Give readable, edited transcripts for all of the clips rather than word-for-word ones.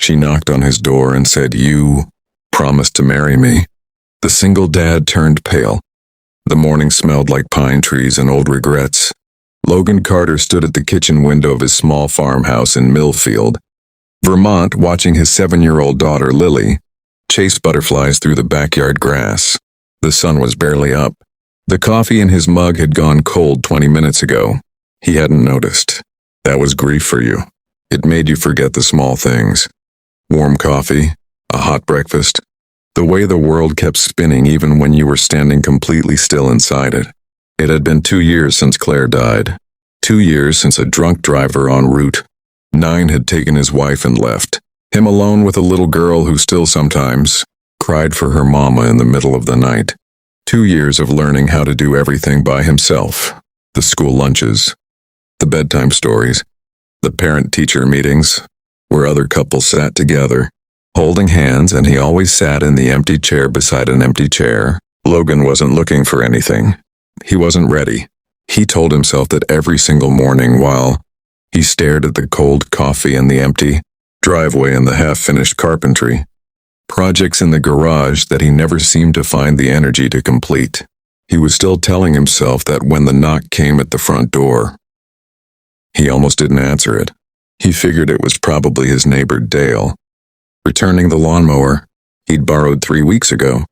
She knocked on his door and said, "You promised to marry me." The single dad turned pale. The morning smelled like pine trees and old regrets. Logan Carter stood at the kitchen window of his small farmhouse in Millfield, Vermont, watching his 7-year-old daughter, Lily, chase butterflies through the backyard grass. The sun was barely up. The coffee in his mug had gone cold 20 minutes ago. He hadn't noticed. That was grief for you. It made you forget the small things. Warm coffee, a hot breakfast, the way the world kept spinning even when you were standing completely still inside it. It had been 2 years since Claire died. 2 years since a drunk driver en route 9 had taken his wife and left him alone with a little girl who still sometimes cried for her mama in the middle of the night. 2 years of learning how to do everything by himself. The school lunches, the bedtime stories, the parent-teacher meetings, where other couples sat together, holding hands, and he always sat in the empty chair beside an empty chair. Logan wasn't looking for anything. He wasn't ready. He told himself that every single morning while he stared at the cold coffee and the empty driveway and the half-finished carpentry projects in the garage that he never seemed to find the energy to complete. He was still telling himself that when the knock came at the front door, he almost didn't answer it. He figured it was probably his neighbor Dale, returning the lawnmower he'd borrowed 3 weeks ago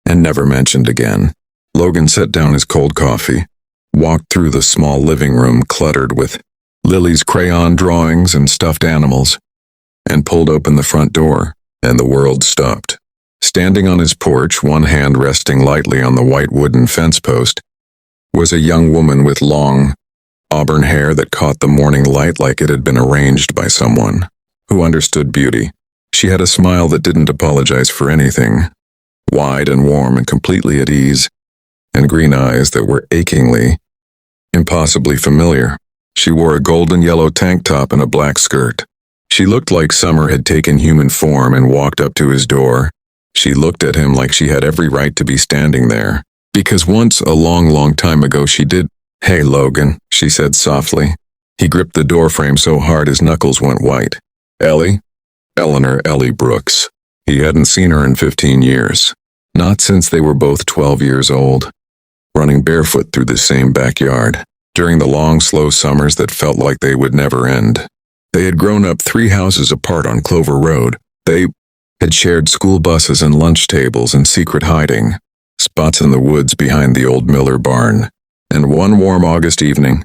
and never mentioned again. Logan set down his cold coffee, walked through the small living room cluttered with Lily's crayon drawings and stuffed animals, and pulled open the front door, and the world stopped. Standing on his porch, one hand resting lightly on the white wooden fence post, was a young woman with long, auburn hair that caught the morning light like it had been arranged by someone who understood beauty. She had a smile that didn't apologize for anything, wide and warm and completely at ease, and green eyes that were achingly, impossibly familiar. She wore a golden yellow tank top and a black skirt. She looked like summer had taken human form and walked up to his door. She looked at him like she had every right to be standing there, because once, a long, long time ago, she did. "Hey, Logan," she said softly. He gripped the doorframe so hard his knuckles went white. "Ellie?" Eleanor Ellie Brooks. He hadn't seen her in 15 years. Not since they were both 12 years old, running barefoot through the same backyard, during the long, slow summers that felt like they would never end. They had grown up 3 houses apart on Clover Road. They had shared school buses and lunch tables and secret hiding spots in the woods behind the old Miller barn. And one warm August evening,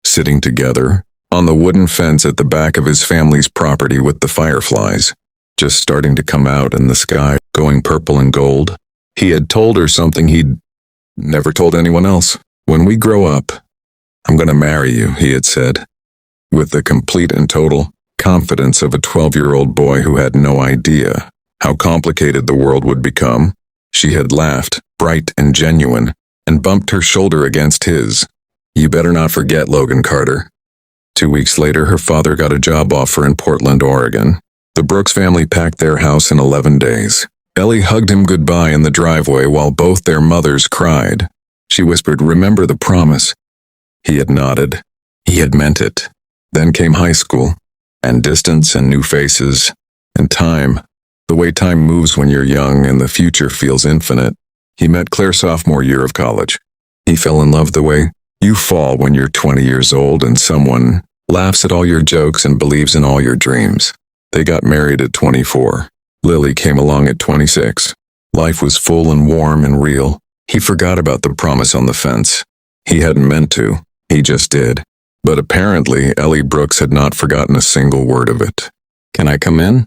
sitting together on the wooden fence at the back of his family's property with the fireflies just starting to come out and the sky going purple and gold, he had told her something he'd never told anyone else. "When we grow up, I'm going to marry you," he had said, with the complete and total confidence of a 12-year-old boy who had no idea how complicated the world would become. She had laughed, bright and genuine, and bumped her shoulder against his. "You better not forget, Logan Carter." 2 weeks later, her father got a job offer in Portland, Oregon. The Brooks family packed their house in 11 days. Ellie hugged him goodbye in the driveway while both their mothers cried. She whispered, "Remember the promise." He had nodded. He had meant it. Then came high school, and distance and new faces, and time. The way time moves when you're young and the future feels infinite. He met Claire sophomore year of college. He fell in love the way you fall when you're 20 years old and someone laughs at all your jokes and believes in all your dreams. They got married at 24. Lily came along at 26. Life was full and warm and real. He forgot about the promise on the fence. He hadn't meant to. He just did. But apparently, Ellie Brooks had not forgotten a single word of it. "Can I come in?"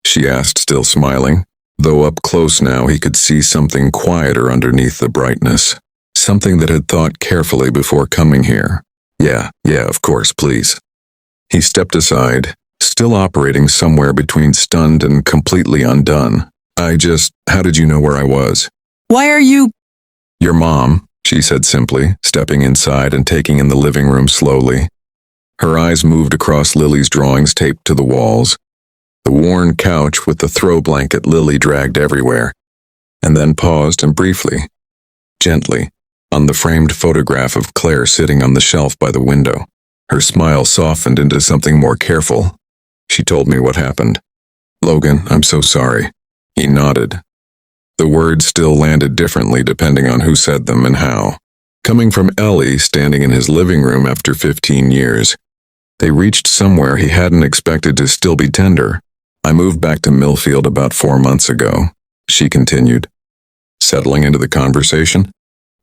she asked, still smiling. Though up close now, he could see something quieter underneath the brightness. Something that had thought carefully before coming here. Yeah, of course, please." He stepped aside, still operating somewhere between stunned and completely undone. How did you know where I was?" "Why are you—" "Your mom," she said simply, stepping inside and taking in the living room slowly. Her eyes moved across Lily's drawings taped to the walls, the worn couch with the throw blanket Lily dragged everywhere, and then paused and briefly, gently, on the framed photograph of Claire sitting on the shelf by the window. Her smile softened into something more careful. "She told me what happened." "Logan, I'm so sorry." He nodded. The words still landed differently depending on who said them and how. Coming from Ellie, standing in his living room after 15 years, they reached somewhere he hadn't expected to still be tender. "I moved back to Millfield about 4 months ago," she continued, settling into the conversation,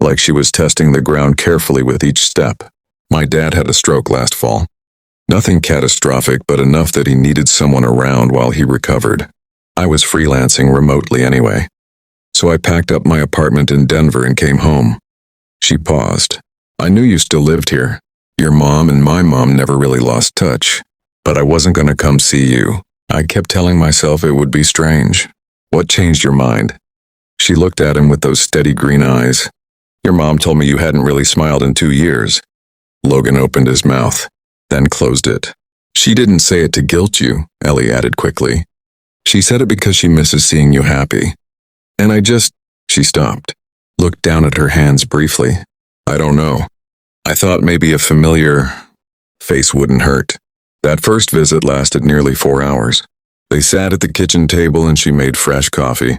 like she was testing the ground carefully with each step. "My dad had a stroke last fall. Nothing catastrophic, but enough that he needed someone around while he recovered. I was freelancing remotely anyway, so I packed up my apartment in Denver and came home." She paused. "I knew you still lived here. Your mom and my mom never really lost touch, but I wasn't going to come see you. I kept telling myself it would be strange." "What changed your mind?" She looked at him with those steady green eyes. "Your mom told me you hadn't really smiled in 2 years." Logan opened his mouth, then closed it. "She didn't say it to guilt you," Ellie added quickly. "She said it because she misses seeing you happy. And She stopped, looked down at her hands briefly. "I don't know. I thought maybe a familiar face wouldn't hurt." That first visit lasted nearly 4 hours. They sat at the kitchen table and she made fresh coffee,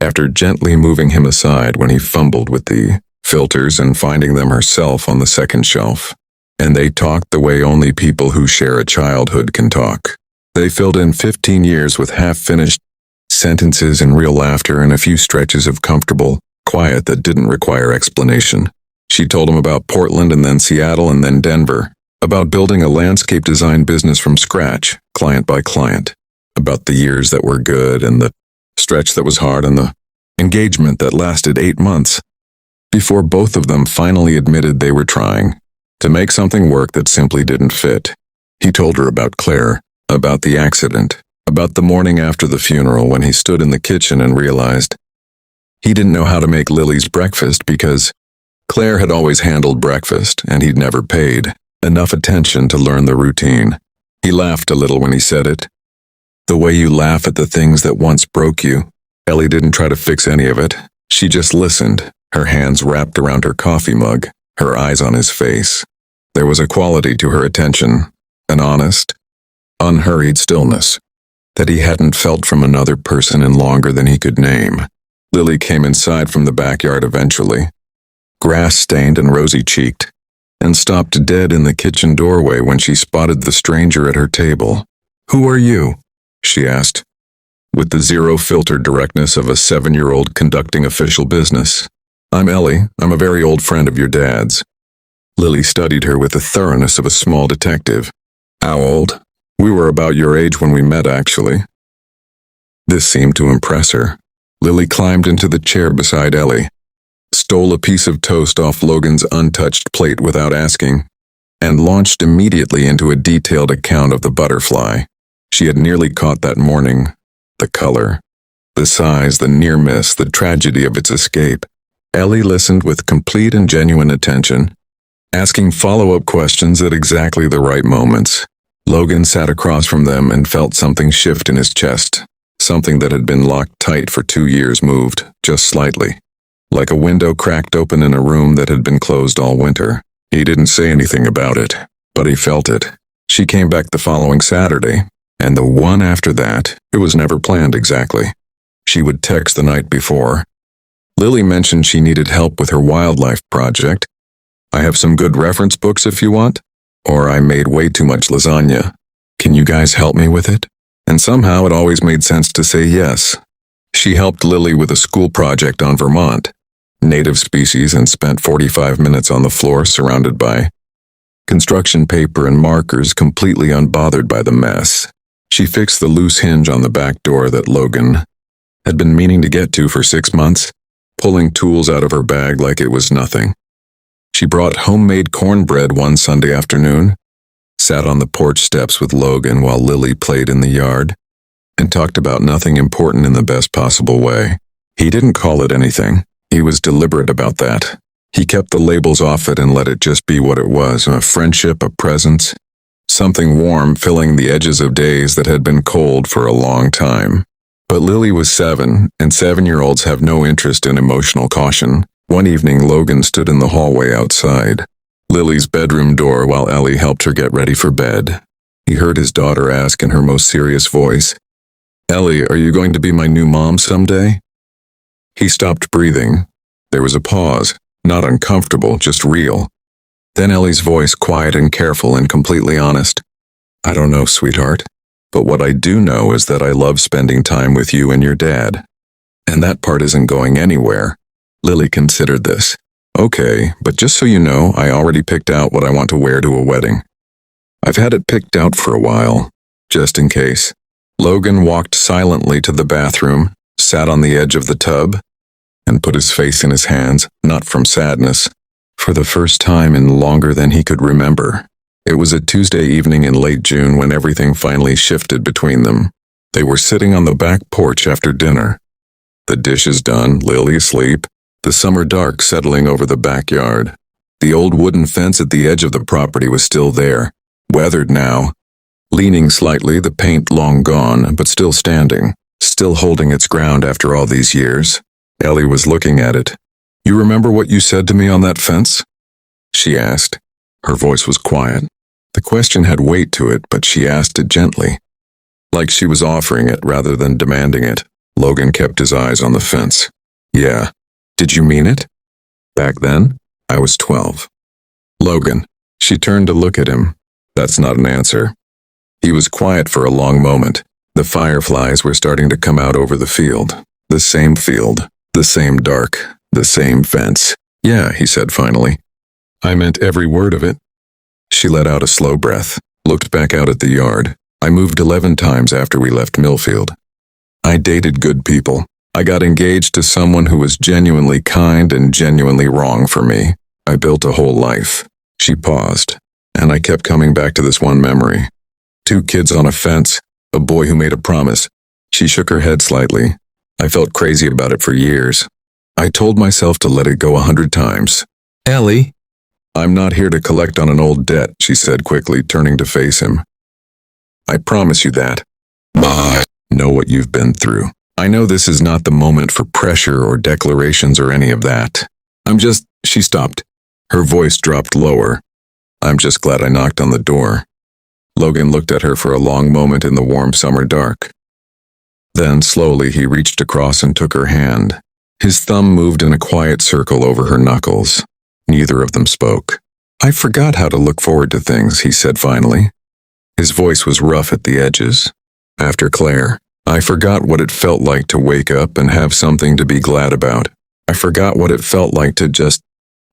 after gently moving him aside when he fumbled with the filters and finding them herself on the second shelf. And they talked the way only people who share a childhood can talk. They filled in 15 years with half-finished sentences and real laughter and a few stretches of comfortable quiet that didn't require explanation. She told him about Portland and then Seattle and then Denver, about building a landscape design business from scratch, client by client, about the years that were good and the stretch that was hard and the engagement that lasted 8 months, before both of them finally admitted they were trying to make something work that simply didn't fit. He told her about Claire, about the accident, about the morning after the funeral when he stood in the kitchen and realized he didn't know how to make Lily's breakfast because Claire had always handled breakfast and he'd never paid enough attention to learn the routine. He laughed a little when he said it. The way you laugh at the things that once broke you. Ellie didn't try to fix any of it. She just listened, her hands wrapped around her coffee mug, her eyes on his face. There was a quality to her attention, an honest, unhurried stillness that he hadn't felt from another person in longer than he could name. Lily came inside from the backyard eventually, grass-stained and rosy-cheeked, and stopped dead in the kitchen doorway when she spotted the stranger at her table. "Who are you?" she asked, with the zero-filter directness of a 7-year-old conducting official business. "I'm Ellie. I'm a very old friend of your dad's." Lily studied her with the thoroughness of a small detective. "How old?" "We were about your age when we met, actually." This seemed to impress her. Lily climbed into the chair beside Ellie, stole a piece of toast off Logan's untouched plate without asking, and launched immediately into a detailed account of the butterfly she had nearly caught that morning. The color, the size, the near miss, the tragedy of its escape. Ellie listened with complete and genuine attention, asking follow-up questions at exactly the right moments. Logan sat across from them and felt something shift in his chest. Something that had been locked tight for 2 years moved, just slightly, like a window cracked open in a room that had been closed all winter. He didn't say anything about it, but he felt it. She came back the following Saturday, and the one after that. It was never planned exactly. She would text the night before. Lily mentioned she needed help with her wildlife project. "I have some good reference books if you want. Or I made way too much lasagna. Can you guys help me with it?" And somehow it always made sense to say yes. She helped Lily with a school project on Vermont, native species, and spent 45 minutes on the floor surrounded by construction paper and markers, completely unbothered by the mess. She fixed the loose hinge on the back door that Logan had been meaning to get to for 6 months, pulling tools out of her bag like it was nothing. She brought homemade cornbread one Sunday afternoon, sat on the porch steps with Logan while Lily played in the yard, and talked about nothing important in the best possible way. He didn't call it anything. He was deliberate about that. He kept the labels off it and let it just be what it was, a friendship, a presence, something warm filling the edges of days that had been cold for a long time. But Lily was 7, and 7-year-olds have no interest in emotional caution. One evening, Logan stood in the hallway outside Lily's bedroom door while Ellie helped her get ready for bed. He heard his daughter ask in her most serious voice, Ellie, are you going to be my new mom someday? He stopped breathing. There was a pause, not uncomfortable, just real. Then Ellie's voice, quiet and careful and completely honest. I don't know, sweetheart. But what I do know is that I love spending time with you and your dad. And that part isn't going anywhere. Lily considered this. Okay, but just so you know, I already picked out what I want to wear to a wedding. I've had it picked out for a while, just in case. Logan walked silently to the bathroom, sat on the edge of the tub, and put his face in his hands, not from sadness. For the first time in longer than he could remember. It was a Tuesday evening in late June when everything finally shifted between them. They were sitting on the back porch after dinner. The dishes done, Lily asleep, the summer dark settling over the backyard. The old wooden fence at the edge of the property was still there, weathered now. Leaning slightly, the paint long gone, but still standing, still holding its ground after all these years. Ellie was looking at it. You remember what you said to me on that fence? She asked. Her voice was quiet. The question had weight to it, but she asked it gently. Like she was offering it rather than demanding it. Logan kept his eyes on the fence. Yeah. Did you mean it? Back then, I was 12. Logan. She turned to look at him. That's not an answer. He was quiet for a long moment. The fireflies were starting to come out over the field. The same field. The same dark. The same fence. Yeah, he said finally. I meant every word of it. She let out a slow breath, looked back out at the yard. I moved 11 times after we left Millfield. I dated good people. I got engaged to someone who was genuinely kind and genuinely wrong for me. I built a whole life. She paused, and I kept coming back to this one memory. 2 kids on a fence, a boy who made a promise. She shook her head slightly. I felt crazy about it for years. I told myself to let it go 100 times. Ellie? I'm not here to collect on an old debt, she said quickly, turning to face him. I promise you that. I know what you've been through. I know this is not the moment for pressure or declarations or any of that. She stopped. Her voice dropped lower. I'm just glad I knocked on the door. Logan looked at her for a long moment in the warm summer dark. Then, slowly, he reached across and took her hand. His thumb moved in a quiet circle over her knuckles. Neither of them spoke. I forgot how to look forward to things, he said finally. His voice was rough at the edges. After Claire, I forgot what it felt like to wake up and have something to be glad about. I forgot what it felt like to just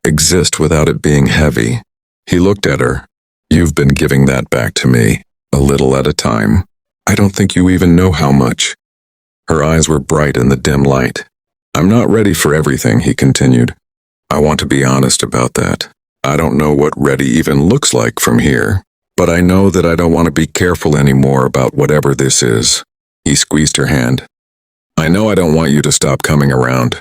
exist without it being heavy. He looked at her. You've been giving that back to me, a little at a time. I don't think you even know how much. Her eyes were bright in the dim light. I'm not ready for everything, he continued. I want to be honest about that. I don't know what ready even looks like from here, but I know that I don't want to be careful anymore about whatever this is. He squeezed her hand. I know I don't want you to stop coming around.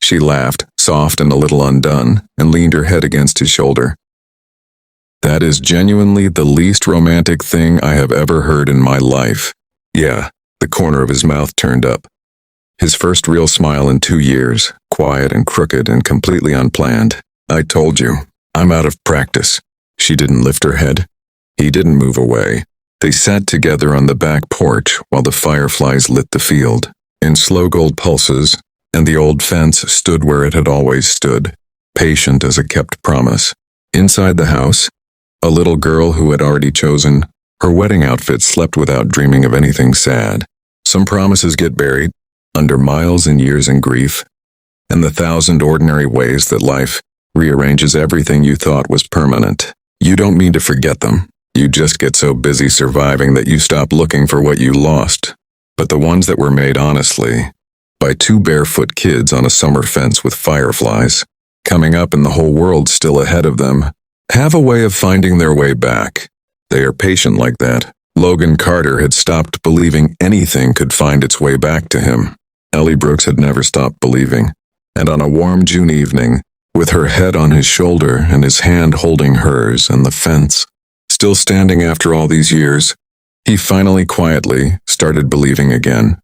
She laughed, soft and a little undone, and leaned her head against his shoulder. That is genuinely the least romantic thing I have ever heard in my life. Yeah, the corner of his mouth turned up. His first real smile in 2 years, quiet and crooked and completely unplanned. I told you, I'm out of practice. She didn't lift her head. He didn't move away. They sat together on the back porch while the fireflies lit the field, in slow gold pulses, and the old fence stood where it had always stood, patient as a kept promise. Inside the house, a little girl who had already chosen her wedding outfit slept without dreaming of anything sad. Some promises get buried, under miles and years in grief, and the 1,000 ordinary ways that life rearranges everything you thought was permanent. You don't mean to forget them. You just get so busy surviving that you stop looking for what you lost. But the ones that were made honestly, by 2 barefoot kids on a summer fence with fireflies, coming up and the whole world still ahead of them, have a way of finding their way back. They are patient like that. Logan Carter had stopped believing anything could find its way back to him. Ellie Brooks had never stopped believing, and on a warm June evening, with her head on his shoulder and his hand holding hers and the fence, still standing after all these years, he finally quietly started believing again.